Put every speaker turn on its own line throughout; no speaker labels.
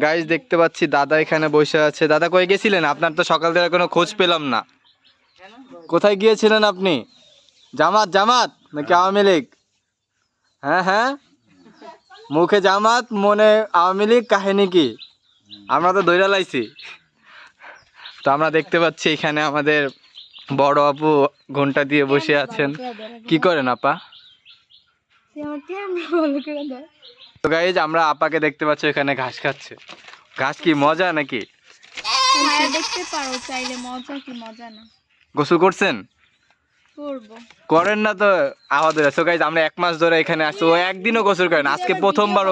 Guys দেখতে পাচ্ছি দাদা এখানে বসে আছে। দাদা কই গেছিলেন? আপনার তো সকাল থেকে কোনো খোঁজ পেলাম না। কোথায় গিয়েছিলেন আপনি? জামাত জামাত নাকি আওয়ামী লীগ? হ্যাঁ হ্যাঁ, মুখে জামাত মনে আওয়ামী লীগ, কাহিনী কি? আমরা তো দৈরা লাইছি। তো আমরা দেখতে পাচ্ছি এখানে আমাদের বড় আপু ঘন্টা দিয়ে বসে আছেন। কি করেন আপা? তো গাইজ আমরা আপাকে দেখতে পাচ্ছি এখানে ঘাস খাচ্ছে। ঘাস কি মজা নাকি?
দেখতে পারো চাইলে, মজা কি মজা না।
গোসল করছেন?
করবো।
করেন না তো আওয়াজ হচ্ছে। গাইজ আমরা 1 মাস ধরে এখানে আসছি, ও একদিনও গোসল করেন, আজকে প্রথমবার।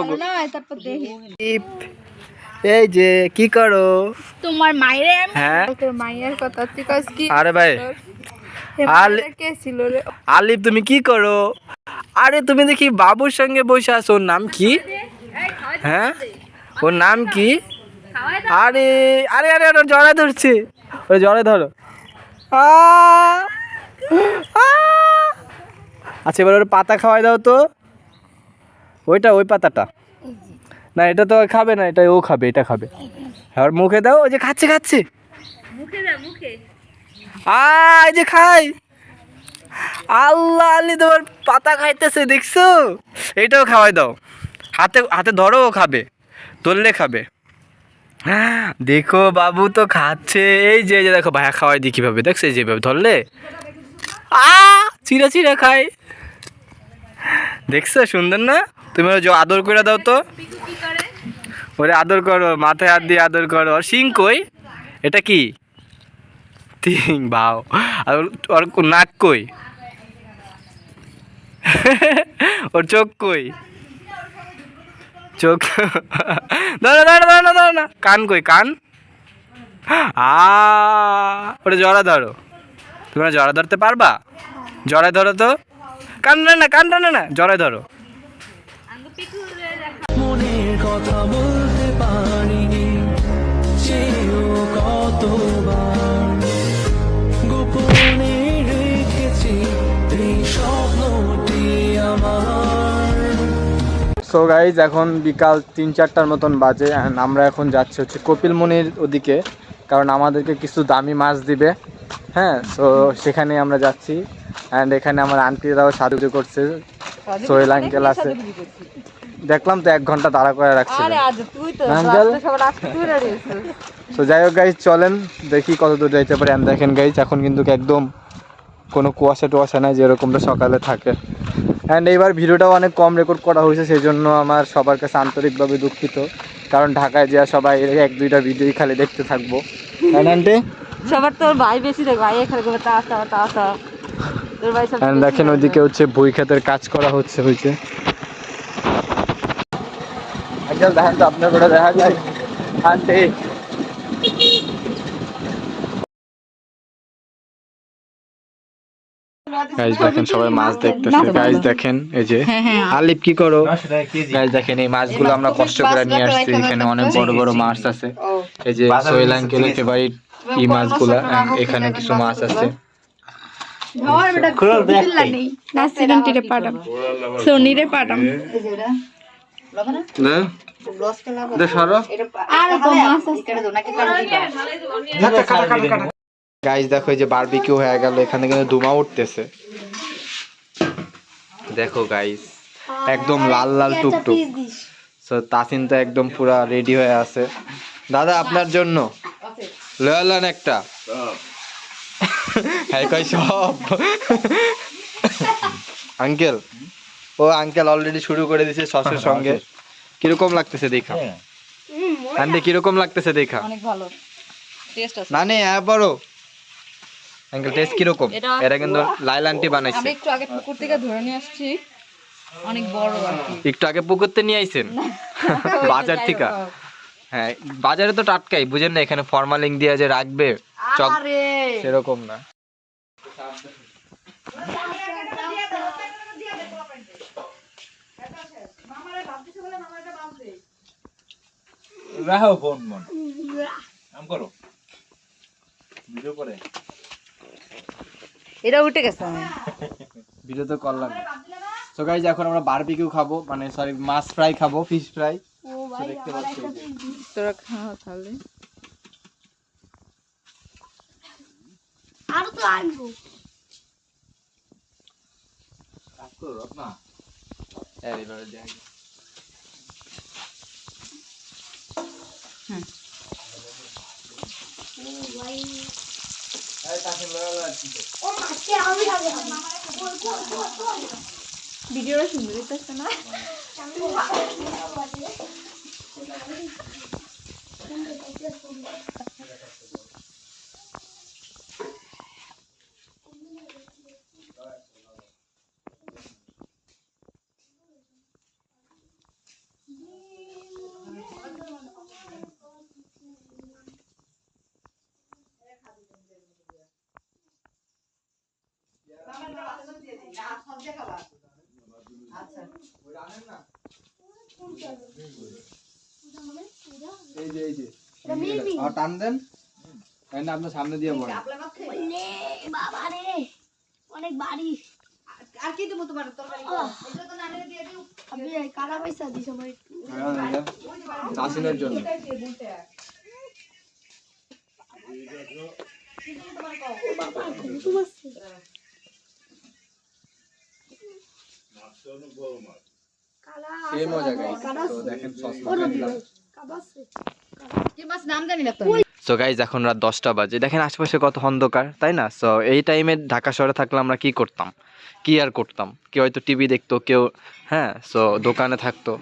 এই যে কি করো?
তোমার মায়ের,
হ্যাঁ
তোর মায়ের কথা তুই কস কি?
আরে ভাই
কে ছিল রে?
আলিফ তুমি কি করো? আরে তুমি দেখি বাবুর সঙ্গে বসে আছো। ওর নাম কি? হ্যাঁ ওর নাম কি? আরে আরে আরে আরে জড়ায় ধরছে, ওই জড়ায় ধরো। আচ্ছা এবার ওর পাতা খাওয়াই দাও তো। ওইটা ওই পাতাটা না, এটা তো খাবে না, এটা ও খাবে, এটা খাবে। আর মুখে দাও, ওই যে খাচ্ছে খাচ্ছে।
মুখে দাও, মুখে।
এই যে খাই। আল্লাহ আল্লি তোমার পাতা খাইতেছে দেখছো? এটাও খাওয়াই দাও। হাতে হাতে ধরো, ও খাবে, ধরলে খাবে। দেখো বাবু তো খাচ্ছে। এই যে দেখো ভাইয়া খাওয়াই দিই কিভাবে, দেখছো? এই যেভাবে ধরলে চিরা চিরা খায়। দেখছো সুন্দর না? তুমি ওই যে আদর করে দাও তো, ওরে আদর করো, মাথায় হাত দিয়ে আদর করো। আর শিং কই? এটা কি তিং বাও? আর ওর নাক কই? ওর চোখ কই? চোখ দাঁড়া দাঁড়া দাঁড়া দাঁড়া না, কান কই? কান ওটা জড়া ধরো। তোমরা জড়া ধরতে পারবা? জড়ায় ধরো তো। কান না কান টানে না, জড়ায় ধরো।
মনের কথা বলতে পারিনি, সেও কতবার গোপনে রেখেছি এই স্বপ্নটি আমার।
সো গাইজ এখন বিকাল 3-4টার মতন বাজে, অ্যান্ড আমরা এখন যাচ্ছি হচ্ছে কপিলমুনির ওদিকে, কারণ আমাদেরকে কিছু দামি মাছ দিবে। হ্যাঁ, সো সেখানে আমরা যাচ্ছি। অ্যান্ড এখানে আমার আন্টিরাও সাজুগুজু করছে, সোহেল আঙ্কেল আছে। দেখলাম তো 1 ঘন্টা দাঁড়া করে রাখছে আঙ্কেল। তো যাই হোক গাইজ, চলেন দেখি কত দূর যাইতে পারে। অ্যান্ড দেখেন গাইজ এখন কিন্তু একদম কোনো কুয়াশা টুয়াশা নাই যেরকমটা সকালে থাকে। অ্যান্ড এইবার ভিডিওটাও অনেক কম রেকর্ড করা হয়েছে, সেই জন্য আমার সবার কাছে আন্তরিকভাবে দুঃখিত, কারণ ঢাকায় যা সবাই 1-2টা ভিডিওই খালি দেখতে থাকবো।
সবার তোর ভাই বেশি দেখ, ভাই এখানে তোর ভাই সব।
দেখেন ওইদিকে হচ্ছে বই খাতের কাজ করা হচ্ছে। দেখেন তো আপনার করে দেখা যায় আন্টি। গাইজ দেখেন সবাই মাছ দেখতেছে। গাইজ দেখেন এই যে আলিফ কি করো? গাইজ দেখেন এই মাছগুলো আমরা কষ্ট করে নিয়ে আসছি। এখানে অনেক বড় বড় মাছ আছে। এই যে সোহেল আঙ্কেলের ফেভারিট এই মাছগুলা। এখানে কিছু মাছ আছে। গাইজ দেখো এই যে বারবিকিউ হয়ে গেল, এখানে কিন্তু ধুমা উঠতেছে। দেখো গাইজ একদম লাল লাল টুকটুক। সো তাসিন তো একদম পুরা রেডি হয়ে আছে। দাদা আপনার জন্য লয়ালান একটা। হ্যাঁ কই সব আঙ্কেল। ও আঙ্কেল অলরেডি শুরু করে দিয়েছে সসের সঙ্গে। কিরকম লাগতেছে দেখা? আন্টি কিরকম লাগতেছে দেখা?
অনেক ভালো টেস্ট আছে।
না নে বড় আঙ্কেল, টেস্ট কিরকম? এটা কিন্তু লাইল আন্টি বানাইছে।
আমি একটু আগে পুকুর থেকে ধরে নিয়ে আসছি, অনেক বড় আর কি।
একটু আগে পুকুরতে নিয়ে আইছেন বাজার থেকে? হ্যাঁ বাজারে তো টাটকাই, বুঝেন না, এখানে ফরমালিন দিয়ে যে রাখবে চক সেরকম না।
রাহো ফোন মন কাম করো ভিডিও করে।
এটা উঠে গেছে, আমি
ভিডিও তো করলাম। সো গাইস এখন আমরা বারবিকিউ খাবো, মানে সরি মাছ ফ্রাই খাবো, ফিশ ফ্রাই।
ও
ভাই
দেখতে
আমার
পাচ্ছি
একটা
এই যে।
পিস দিন।
তোরা খাওয়া তাহলে
আরো তো আনবো।
হ্যাঁ, এবারে দেখ।
ও ভাই
এই তাকে লয়া আছে তো।
ও মাকে আমি আগে বল
ভিডিওটা সুন্দর হইতেছে না
এই যে এই যে
এটা মেবি
আর টান দেন টান আপনার সামনে দিয়ে পড়ে
লে বাবা রে অনেক বাড়ি
আর কি দেবো তোমার তরকারি এটা তো নানিয়ে দিয়ে দিও
আমি কারা পয়সা দিছ আমার একটু
চাষিনের জন্য
কালা
সেই মজা গাইস
কারা
তো দেখেন সস
ওরে
মজা
কাবা আছে
কি মাছ নাম জানি না তো
সো গাইজ এখন রাত 10টা বাজে দেখেন আশেপাশে কত অন্ধকার তাই না সো এই টাইমে ঢাকা শহরে থাকলে আমরা কি করতাম কি আর করতাম কেউ হয়তো টিভি দেখতো কেউ হ্যাঁ সো দোকানে থাকতো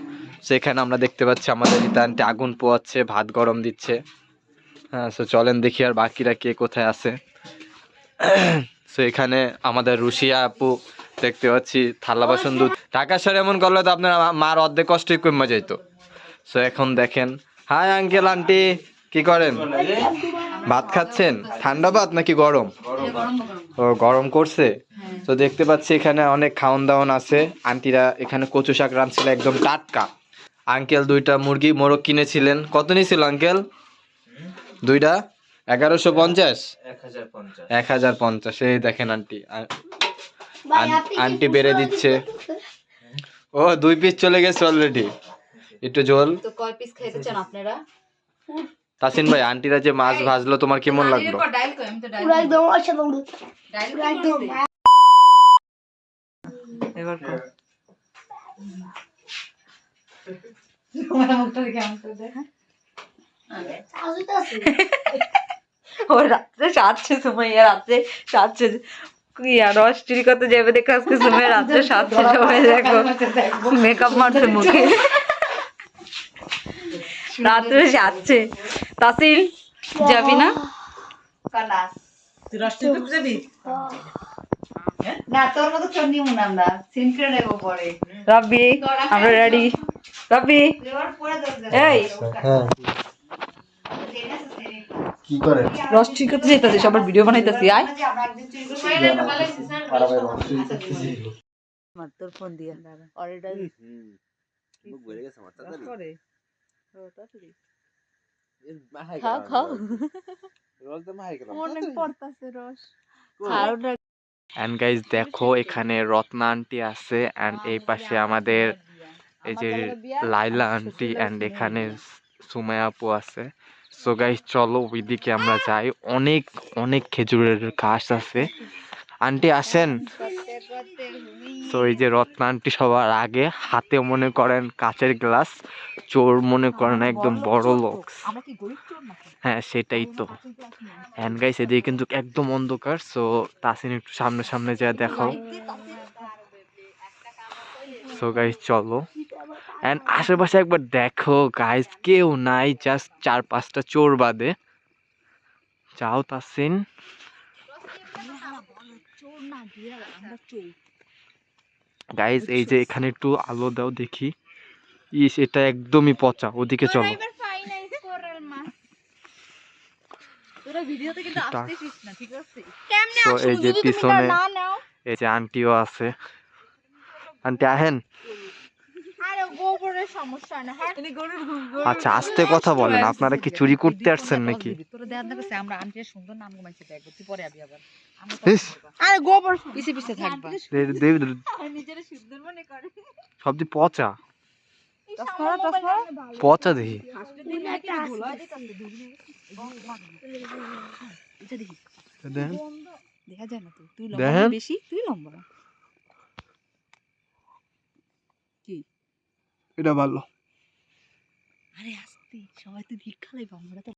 সেখানে আমরা দেখতে পাচ্ছি আমাদের রিতা আন্টি আগুন পোয়াচ্ছে ভাত গরম দিচ্ছে হ্যাঁ সো চলেন দেখি আর বাকিরা কে কোথায় আছে সো এখানে আমাদের রুশিয়া আপু দেখতে পাচ্ছি থালা বাসন দুধ ঢাকা শহরে এমন করলে তো আপনার মার অর্ধেক কষ্টই কমে যেত সো এখন দেখেন হাই আঙ্কেল আন্টি কি করেন ভাত খাচ্ছেন ঠান্ডা ভাত নাকি গরম ও গরম করছে তো দেখতে পাচ্ছি এখানে অনেক খাওন দাওয়ান আছে আন্টিরা এখানে কচু শাক রাঁধছিল একদম টাটকা আঙ্কেল 2টা মুরগি মোরগ কিনেছিলেন কত নিয়েছিল আঙ্কেল 2টা 1150 1050 এই দেখেন আন্টি আন্টি বেড়ে দিচ্ছে ও 2 পিস চলে গেছে অলরেডি একটু ঝোল
তো কয় পিস খাইতে চান আপনারা
তাসিন ভাই আন্টিরা যে মাছ ভাজলো তোমার কেমন লাগলো
ডাইল কই আমি তো ডাইল
পুরো একদম অসাধারণ
ডাইল
পুরো একদম
এবার কর তোমার মুখটা দেখে আমি তো দেখ
আজুত আছে
ও রাত্রে সাতছে সময় রাত্রে সাতছে কি আর অস্ট্রি কত যাবে দেখো আজকে সময় রাত্রে সাতছে সময় দেখো মেকআপ মারছে মুখে রাত্রে সাতছে তাসিল যাবি না
না তোর মতো চন্ডি মনে আমরা সিনক্রে নেব পরে
রাব্বি আমরা রেডি রাব্বি এই
কি করে
রস ঠিক করতে যেতেছি সবার ভিডিও বানাইতেছি আয় তোর ফোন দিয়ে অর্ডার খাও খাও
অনেক পড়তাছে রস
এন্ড গাইজ দেখো এখানে রত্না আন্টি আছে এন্ড এই পাশে আমাদের এই যে লাইলা আন্টি এন্ড এখানে সুমাইয়া আপু আছে সো গাইজ চলো ওইদিকে আমরা যাই অনেক অনেক খেজুরের গাছ আছে আন্টি আসেন তো এই যে রত্না আন্টি সবার আগে হাতে মনে করেন কাচের গ্লাস চোর মনে করেন একদম বড় লোক হ্যাঁ সেটাই তো হ্যান্ড গাইস এদিকে কিন্তু একদম অন্ধকার সো তাসিন একটু সামনে সামনে যা দেখাও সো গাইস চলো এন্ড আশেপাশে একবার দেখো গাইস কেউ নাই জাস্ট 4-5টা চোর বাদে যাও তাসিন গাইস এই যে এখানে একটু আলো দাও দেখি ইস এটা একদমই পচা ওদিকে চলো তো এই যে পিছনে এই যে আন্টিও আছে আন্টি আহেন আচ্ছা আস্তে কথা বলেন আপনারা কি চুরি করতে আসছেন নাকি ইস,
পিছে পিছে থাকবা
সবজি পচা পচা দেখি দেখেন
দেখা যায় না তো, তুই
দেখেন।
লম্বা বেশি, তুই লম্বা।
এটা ভালো
আরে আস্তে, সবাই তো ভিক্ষা লাইব, আমরা তো